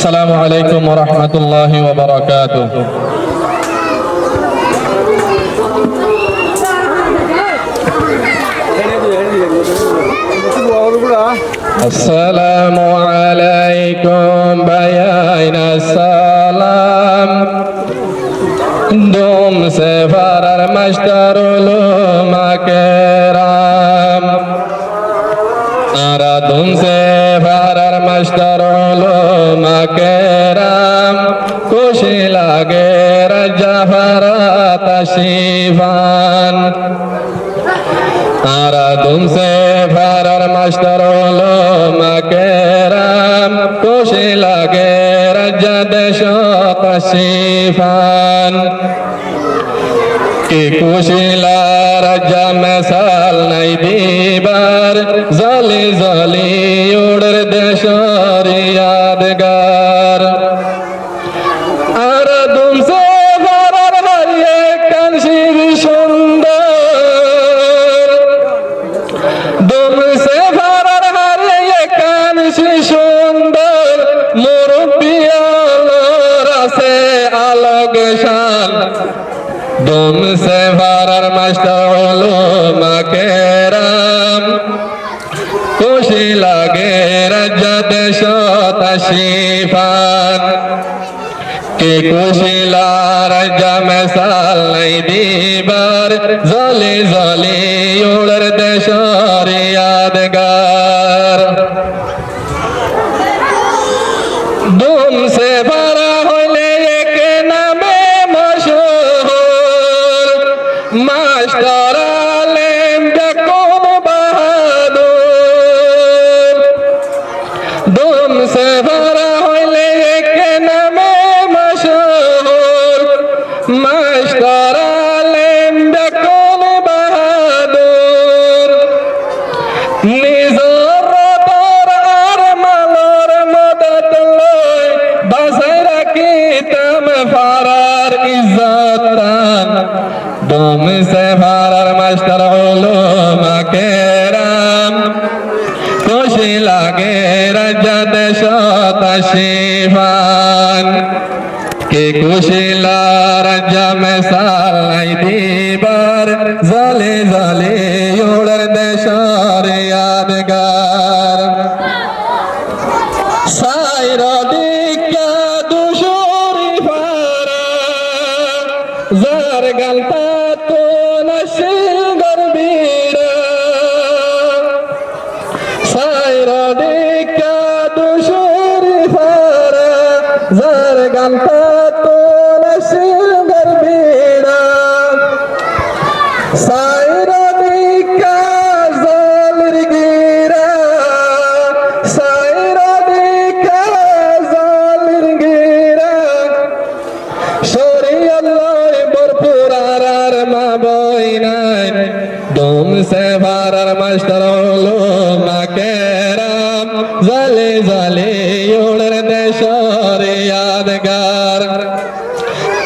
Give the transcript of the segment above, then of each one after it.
السلام عليكم ورحمة الله وبركاته. السلام عليكم بيان السلام دوم سفر المشتر علوم كرام أرى دوم سفر المشتر علوم كرام كشلا غير جفرات شيفان أرى دوم سفر المشتر علوم كرام كشلا غير جد شوق شيفان কি কুশিলার জামসাল নাই দিবার জলি জলি উড়র দেশর ইয়াদগার আর দুমসে ভরার হারিয়ে কানশির সুন্দর দুমসে ভরার হারিয়ে কানশির সুন্দর মুরব্বিয়ালোর আছে আলোক শান দুম সে ভারার মাস্টার উলুম কেরাম খুশি লাগে রাজ্জাত শত শিফান কি খুশিলা রাজ্জা মেসাল নাই দিবার জলি জলি উড়র দেশর ইয়াদগার দুম সে ভারা হইলে এক নামে মাস্টার আলেম বেকুব বাহাদুর দুম সে ভরা হইলে এক নামে মশহুর মাস্টার আলেম বেকুব বাহাদুর নিজর তোর আর মালর মদত লই বাসাই রাখিতাম ফারার ইজ্জত তান দুম সে ভারার মাস্টার উলুম কেরাম খুশি লাগে রাজ্জাত শত শিফান কি খুশিলা রাজ্জা মেসাল নাই দিবার জলে জলে উড়র দেশর ইয়াদগার সাইর দিকা দুশরি ফারা জার গালতা তো নশিল গরবিরা সাইর দিকা দুশরি ফারা জার গালতা তো নশিল গরবিরা সাইর দিকা জালির গিরা সাইর দিকা জালির গিরা শরীয়ত ভরপুর আর মা বইনাই দুম সে ভারার মাস্টার উলুম কেরাম জলে জলে উড়র দেশর ইয়াদগার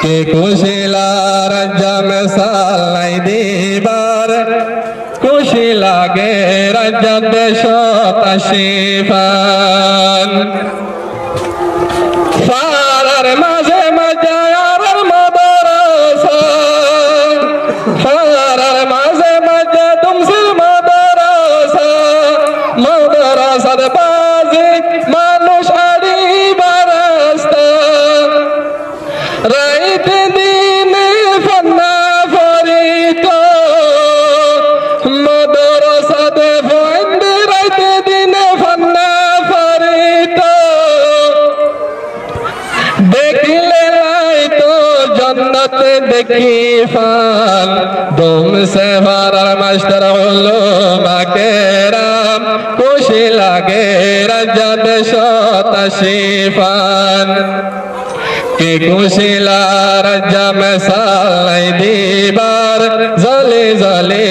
কি খুশিলা রাজ্জা মেসাল নাই দিবার খুশি লাগে রাজ্জাত শত শিফান ফারার মাঝে মাঝে আর মাদ্রাসা ফারার মাঝে মাঝে দুমসিল মাদ্রাসা মাদ্রাসার বাজে মানুষ আড়ি বারাস্তা রাইতে দিনে ফান্না ফরিত মাদ্রাসাতে ফন্ডে রাইতে দিনে ফান্না ফরিত দেখিলে লাই তো জন্নত দেখি ফান দুম সে ভারার মাস্টার উলুম কেরাম খুশি লাগে রাজ্জাত শত শিফান কি খুশিলা রাজ্জা মেসাল নাই দিবার জলে জলে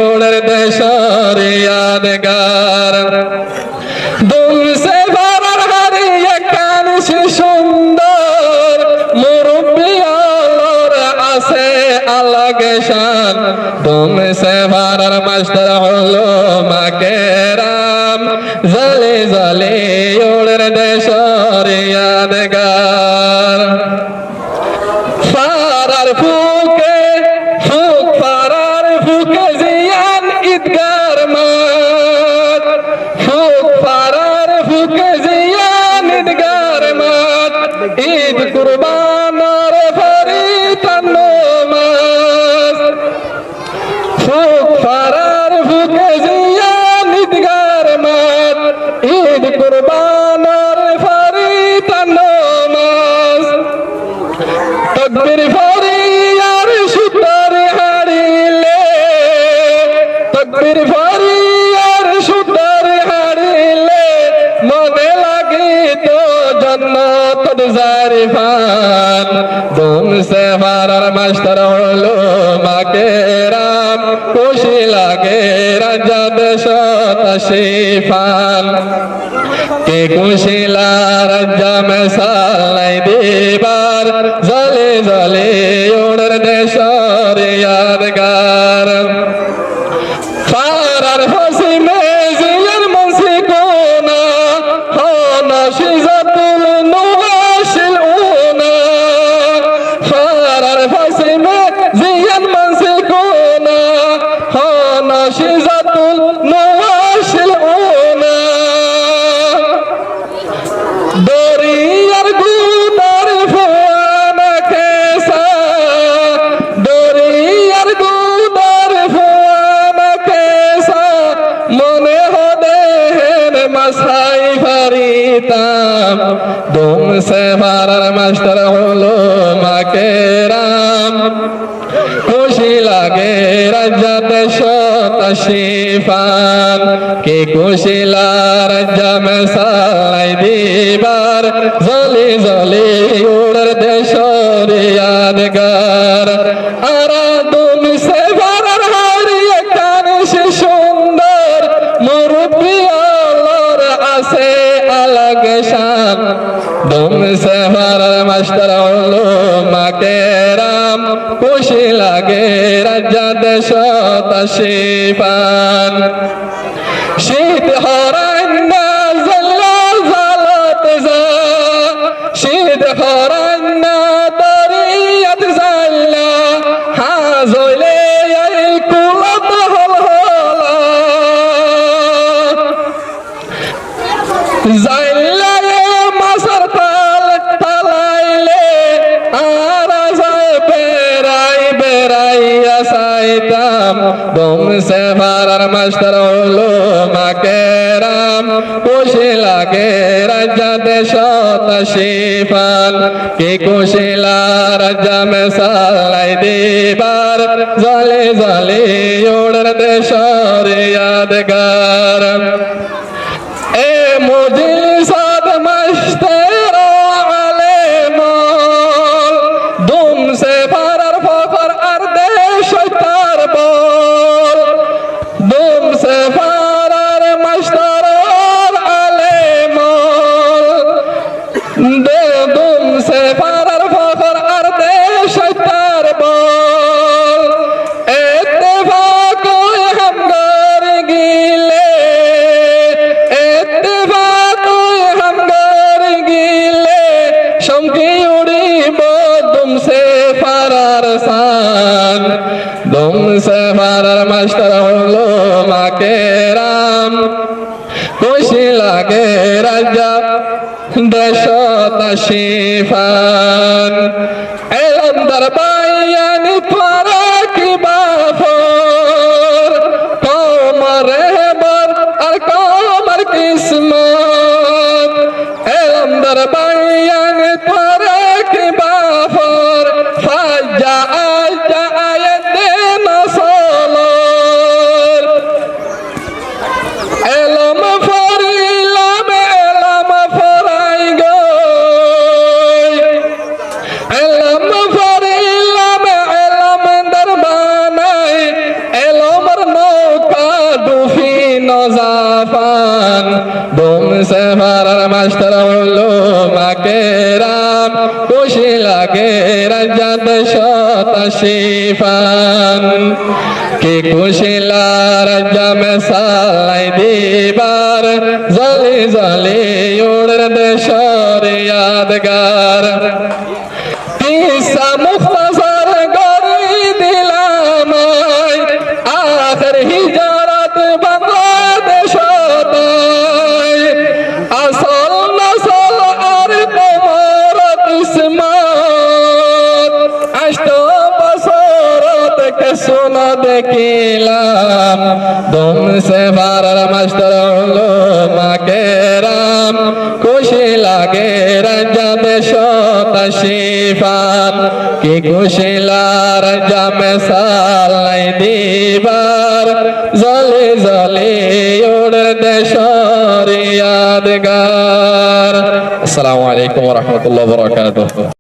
উড়র দেশর ইয়াদগার দুম সে ভারার হারিয়ে কানশি সুন্দর মুরব্বিয়ালোর আছে আলাগ শান দুম সে ভারার মাস্টার উলুম কেরাম জলে জলে উড়র দেশর यादगार फारार फूके फूक फारार फूके जियान ईदगार मात फूक फारार फूके जियान ईदगार मात ईद कुर्बान और फरीद नमाज फूक फारार फूके जियान ईदगार मात ईद कुर्बान और फरीद नमाज तकबीर फरियार सुतार हारिले तकबीर फरियार सुतार हारिले मने लागी तो जन्नत जारिफान दुम से फारार मास्टर हलो माके राम खुशी लागे राजा देश तशरीफान के खुशिला राजा में सालाई दीवार जले जले उड़र देशर यादगार फारार हसी में जियर मनसी कोना होना शिजातुल नुवाशिल ऊना फारार हसी में जियर मनसी कोना होना शिजातुल नुवाशिल ऊना दरियार गुदार फुआना कैसा दरियार गुदार फुआना कैसा मने हो देहन मसाई फरीताम दुम से फारार मास्टर हलो माके राम खुशी लागे राजा देश तशरीफान के खुशिला राजा में सालाई दीवार जली जली उड़र देशर यादगार आरा दुम से फारार हारिए काने से सुंदर मुरब्बी आल्लाहर आसे अलग शान दुम से फारार मास्टर हलो माके राम खुशी लागे राजा देश तशरीफान शीत हरान्ना जल्ला जालत जा शीत हरान्ना दरियात जाल्ला हाजले आई कुलत हल होला जाल्ला मासर ताल तालाइले आरा जाय बेराई बेराई आसाइताम दुम से फारार मास्टर हलो माके राम खुशी लागे राजा देश तशरीफान के खुशिला राजा में सालाई दीवार जले जले उड़र देशर यादगार ए मुजलिसात मास्टर आलेमोल दुम से फारार फखर आर देश तार बोल दुम से फारार मास्टर आलेमोल दे दुम से फारार फखर आर देश तार बोल इत्तेफाक हम कर गिले इत्तेफाक हम कर गिले शमकी उड़ीब दुम से फारार शान दुम से फारार मास्टर हलो माके राम खुशी लागे राजा देश तशरीफान एलम दरबायान फारा की बाफर कमर रहबर और कमर किस्मत एलम दरबायान फारा की बाफर फाजा आजा आयत नसलर एलम फरिलाम एलम फराई गई एलम फरिलाम एलम दरबानाई एलमर नौका डुफी नजाफान दुम से फारार मास्टर हलो माके राम खुशी लागे राजा देश तशरीफान के खुशिला राजा में सालाई दीवार जली जली उड़र देशर यादगार किस्सा मुख्तसर करी दिलाम आखिर हिजरत बांग्लादेश আসল নসল আর তোমার কিসমত 8 বছর থেকে শোনা দেখিলাম তুমসে ফারার মাস্টার হলো মাকেরাম খুশি লাগে রঞ্জামে শতাশিফান কি খুশিলার জামে সালাই দিবার জলে জলে উড় দেশর यादगार। अस्सलामु अलैकुम व रहमतुल्लाहि व बरकातुहू।